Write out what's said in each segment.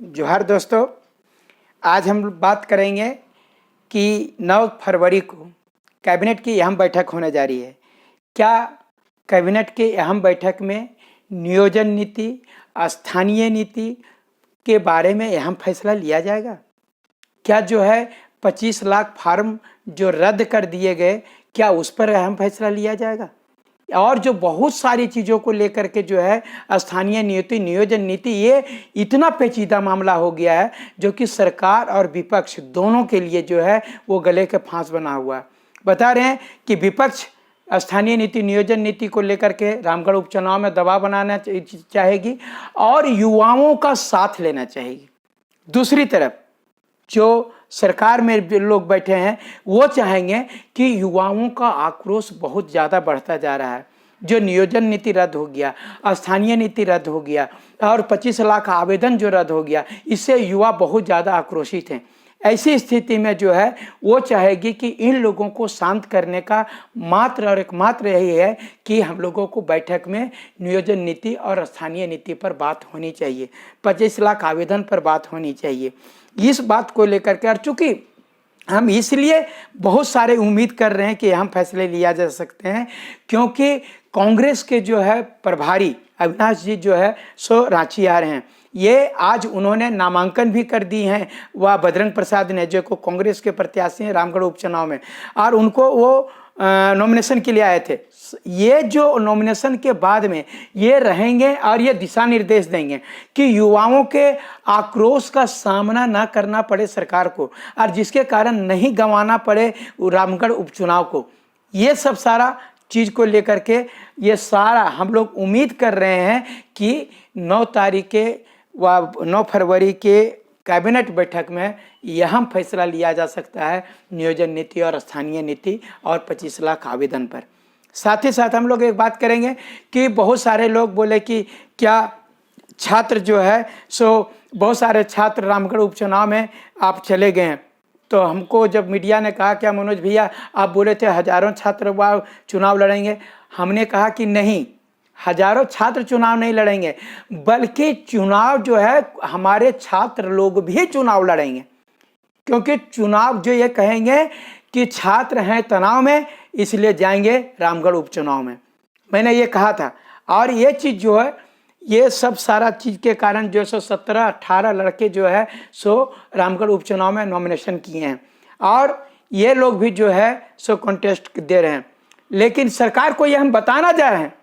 जोहार दोस्तों, आज हम बात करेंगे कि 9 फरवरी को कैबिनेट की अहम बैठक होने जा रही है। क्या कैबिनेट की अहम बैठक में नियोजन नीति, स्थानीय नीति के बारे में अहम फैसला लिया जाएगा? क्या जो है 25 लाख फार्म जो रद्द कर दिए गए, क्या उस पर अहम फैसला लिया जाएगा? और जो बहुत सारी चीज़ों को लेकर के जो है स्थानीय नीति, नियोजन नीति, ये इतना पेचीदा मामला हो गया है जो कि सरकार और विपक्ष दोनों के लिए जो है वो गले के फांस बना हुआ है। बता रहे हैं कि विपक्ष स्थानीय नीति, नियोजन नीति को लेकर के रामगढ़ उपचुनाव में दबाव बनाना चाहेगी और युवाओं का साथ लेना चाहेगी। दूसरी तरफ जो सरकार में लोग बैठे हैं वो चाहेंगे कि युवाओं का आक्रोश बहुत ज़्यादा बढ़ता जा रहा है। जो नियोजन नीति रद्द हो गया, स्थानीय नीति रद्द हो गया और 25 लाख आवेदन जो रद्द हो गया, इससे युवा बहुत ज़्यादा आक्रोशित हैं। ऐसी स्थिति में जो है वो चाहेगी कि इन लोगों को शांत करने का मात्र और एकमात्र यही है कि हम लोगों को बैठक में नियोजन नीति और स्थानीय नीति पर बात होनी चाहिए, 25 लाख आवेदन पर बात होनी चाहिए। इस बात को लेकर के, और चूंकि हम इसलिए बहुत सारे उम्मीद कर रहे हैं कि हम फैसले लिया जा सकते हैं क्योंकि कांग्रेस के जो है प्रभारी अविनाश जी जो है सो रांची आ रहे हैं। ये आज उन्होंने नामांकन भी कर दी हैं, वह बजरंग प्रसाद ने, जो को कांग्रेस के प्रत्याशी हैं रामगढ़ उपचुनाव में, और उनको वो नॉमिनेशन के लिए आए थे। ये जो नॉमिनेशन के बाद में ये रहेंगे और ये दिशा निर्देश देंगे कि युवाओं के आक्रोश का सामना ना करना पड़े सरकार को और जिसके कारण नहीं गंवाना पड़े रामगढ़ उपचुनाव को। ये सब सारा चीज़ को लेकर के ये सारा हम लोग उम्मीद कर रहे हैं कि 9 फरवरी के कैबिनेट बैठक में यह फैसला लिया जा सकता है नियोजन नीति और स्थानीय नीति और 25 लाख आवेदन पर। साथ ही साथ हम लोग एक बात करेंगे कि बहुत सारे लोग बोले कि क्या छात्र जो है सो बहुत सारे छात्र रामगढ़ उपचुनाव में आप चले गए हैं। तो हमको जब मीडिया ने कहा क्या मनोज भैया आप बोले थे हजारों छात्र चुनाव लड़ेंगे, हमने कहा कि नहीं, हजारों छात्र चुनाव नहीं लड़ेंगे, बल्कि चुनाव जो है हमारे छात्र लोग भी चुनाव लड़ेंगे। क्योंकि चुनाव जो ये कहेंगे कि छात्र हैं तनाव में, इसलिए जाएंगे रामगढ़ उपचुनाव में। मैंने ये कहा था और ये चीज़ जो है ये सब सारा चीज़ के कारण जो 17-18 लड़के जो है सो रामगढ़ उपचुनाव में नॉमिनेशन किए हैं और ये लोग भी जो है सो कॉन्टेस्ट दे रहे हैं। लेकिन सरकार को ये हम बताना जा रहे हैं,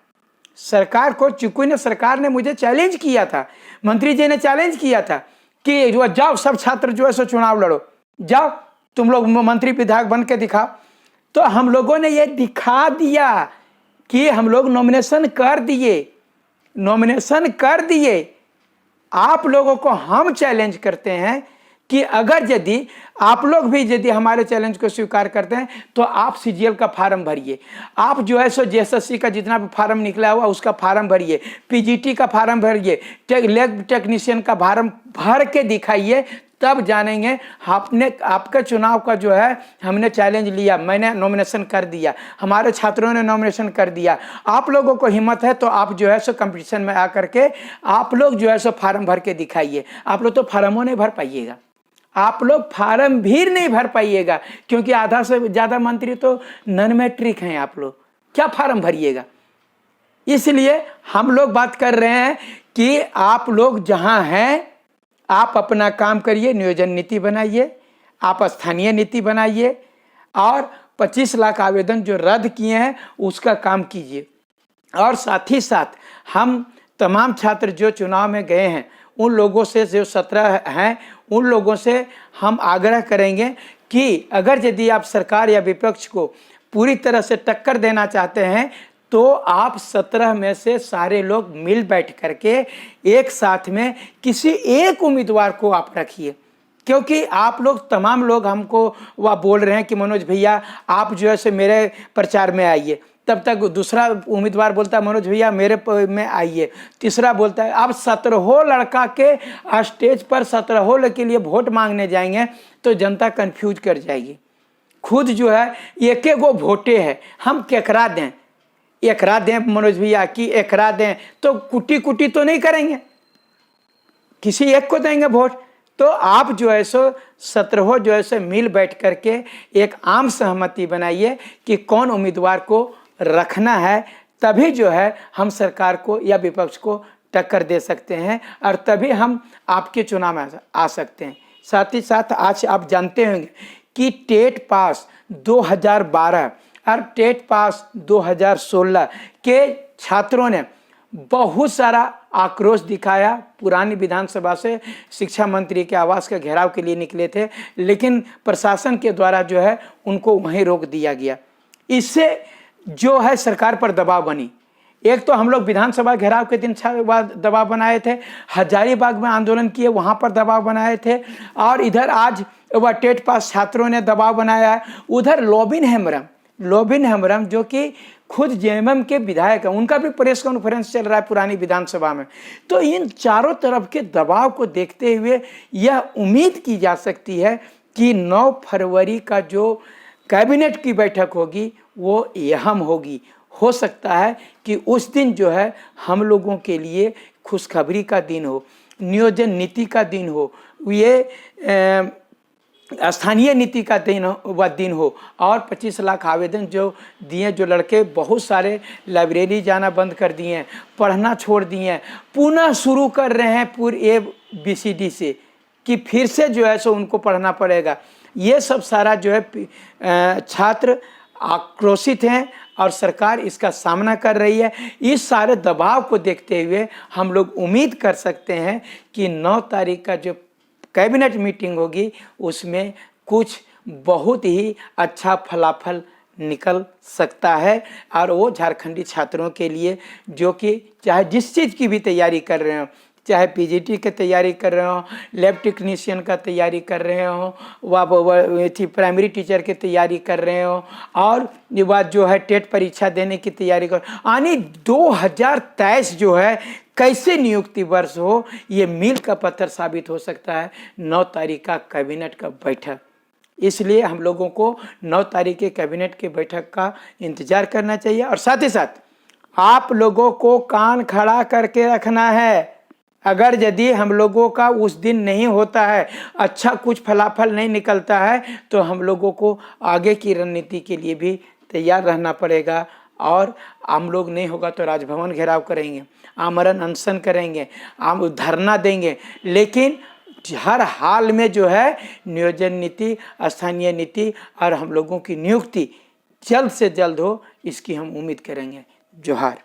सरकार को, चूंकि सरकार ने मुझे चैलेंज किया था, मंत्री जी ने चैलेंज किया था कि जो जाओ सब छात्र जो है सो चुनाव लड़ो, जाओ तुम लोग मंत्री विधायक बन के दिखाओ। तो हम लोगों ने ये दिखा दिया कि हम लोग नॉमिनेशन कर दिए। आप लोगों को हम चैलेंज करते हैं कि अगर यदि आप लोग भी यदि हमारे चैलेंज को स्वीकार करते हैं तो आप सीजीएल का फार्म भरिए, आप जो है सो जेएसएससी का जितना भी फार्म निकला हुआ उसका फार्म भरिए, पीजीटी का फार्म भरिए, लैब टेक्नीशियन का फार्म भर के दिखाइए, तब जानेंगे आपका चुनाव का जो है हमने चैलेंज लिया, मैंने नॉमिनेशन कर दिया, हमारे छात्रों ने नॉमिनेशन कर दिया। आप लोगों को हिम्मत है तो आप जो है सो कंपटीशन में आकर के आप लोग जो है सो फार्म भर के दिखाइए। आप लोग तो फार्मों नहीं भर पाइएगा, आप लोग फार्म भी नहीं भर पाइएगा क्योंकि आधा से ज़्यादा मंत्री तो नॉन मैट्रिक हैं, आप लोग क्या फार्म भरिएगा। इसलिए हम लोग बात कर रहे हैं कि आप लोग जहां हैं आप अपना काम करिए, नियोजन नीति बनाइए, आप स्थानीय नीति बनाइए और 25 लाख आवेदन जो रद्द किए हैं उसका काम कीजिए। और साथ ही साथ हम तमाम छात्र जो चुनाव में गए हैं उन लोगों से, जो 17 हैं, उन लोगों से हम आग्रह करेंगे कि अगर यदि आप सरकार या विपक्ष को पूरी तरह से टक्कर देना चाहते हैं तो आप 17 में से सारे लोग मिल बैठ करके एक साथ में किसी एक उम्मीदवार को आप रखिए। क्योंकि आप लोग तमाम लोग हमको वह बोल रहे हैं कि मनोज भैया आप जो है से मेरे प्रचार में आइए, तब तक दूसरा उम्मीदवार बोलता है मनोज भैया मेरे में आइए, तीसरा बोलता है। आप 17 लड़का के स्टेज पर 17 के लिए वोट मांगने जाएंगे तो जनता कंफ्यूज कर जाएगी। खुद जो है एक गो वोटे है, हम केकरा दें, एकरा दें मनोज भैया की एकरा दें, तो कुटी कुटी तो नहीं करेंगे। किसी एक को देंगे वोट, तो आप जो है सो 17 जो है सो मिल बैठ करके एक आम सहमति बनाइए कि कौन उम्मीदवार को रखना है, तभी जो है हम सरकार को या विपक्ष को टक्कर दे सकते हैं और तभी हम आपके चुनाव में आ सकते हैं। साथ ही साथ आज आप जानते होंगे कि टेट पास 2012 और टेट पास 2016 के छात्रों ने बहुत सारा आक्रोश दिखाया। पुरानी विधानसभा से शिक्षा मंत्री के आवास के घेराव के लिए निकले थे, लेकिन प्रशासन के द्वारा जो है उनको वहीं रोक दिया गया। इससे जो है सरकार पर दबाव बनी। एक तो हम लोग विधानसभा घेराव के दिन दबाव बनाए थे, हजारीबाग में आंदोलन किए, वहां पर दबाव बनाए थे, और इधर आज वह टेट पास छात्रों ने दबाव बनाया है। उधर लोबिन हेम्ब्रम जो कि खुद जेएमएम के विधायक हैं, उनका भी प्रेस कॉन्फ्रेंस चल रहा है पुरानी विधानसभा में। तो इन चारों तरफ के दबाव को देखते हुए यह उम्मीद की जा सकती है कि 9 फरवरी का जो कैबिनेट की बैठक होगी वो अहम होगी। हो सकता है कि उस दिन जो है हम लोगों के लिए खुशखबरी का दिन हो, नियोजन नीति का दिन हो, ये स्थानीय नीति का दिन हो, और 25 लाख आवेदन जो दिए, जो लड़के बहुत सारे लाइब्रेरी जाना बंद कर दिए हैं, पढ़ना छोड़ दिए हैं, पुनः शुरू कर रहे हैं पूरे ABCD से, कि फिर से जो है सो उनको पढ़ना पड़ेगा। ये सब सारा जो है छात्र आक्रोशित हैं और सरकार इसका सामना कर रही है। इस सारे दबाव को देखते हुए हम लोग उम्मीद कर सकते हैं कि 9 तारीख का जो कैबिनेट मीटिंग होगी उसमें कुछ बहुत ही अच्छा फलाफल निकल सकता है, और वो झारखंडी छात्रों के लिए जो कि चाहे जिस चीज़ की भी तैयारी कर रहे हो, चाहे PGT की तैयारी कर रहे हो, लैब टेक्नीशियन का तैयारी कर रहे हो, व प्राइमरी टीचर की तैयारी कर रहे हो, और ये बात जो है टेट परीक्षा देने की तैयारी कर, यानी 2023 जो है कैसे नियुक्ति वर्ष हो, ये मील का पत्थर साबित हो सकता है 9 तारीख का कैबिनेट का बैठक। इसलिए हम लोगों को 9 तारीख के कैबिनेट के बैठक का इंतजार करना चाहिए, और साथ ही साथ आप लोगों को कान खड़ा करके रखना है। अगर यदि हम लोगों का उस दिन नहीं होता है, अच्छा कुछ फलाफल नहीं निकलता है, तो हम लोगों को आगे की रणनीति के लिए भी तैयार रहना पड़ेगा। और हम लोग नहीं होगा तो राजभवन घेराव करेंगे, आमरण अनशन करेंगे, हम धरना देंगे, लेकिन हर हाल में जो है नियोजन नीति, स्थानीय नीति और हम लोगों की नियुक्ति जल्द से जल्द हो, इसकी हम उम्मीद करेंगे। जोहार।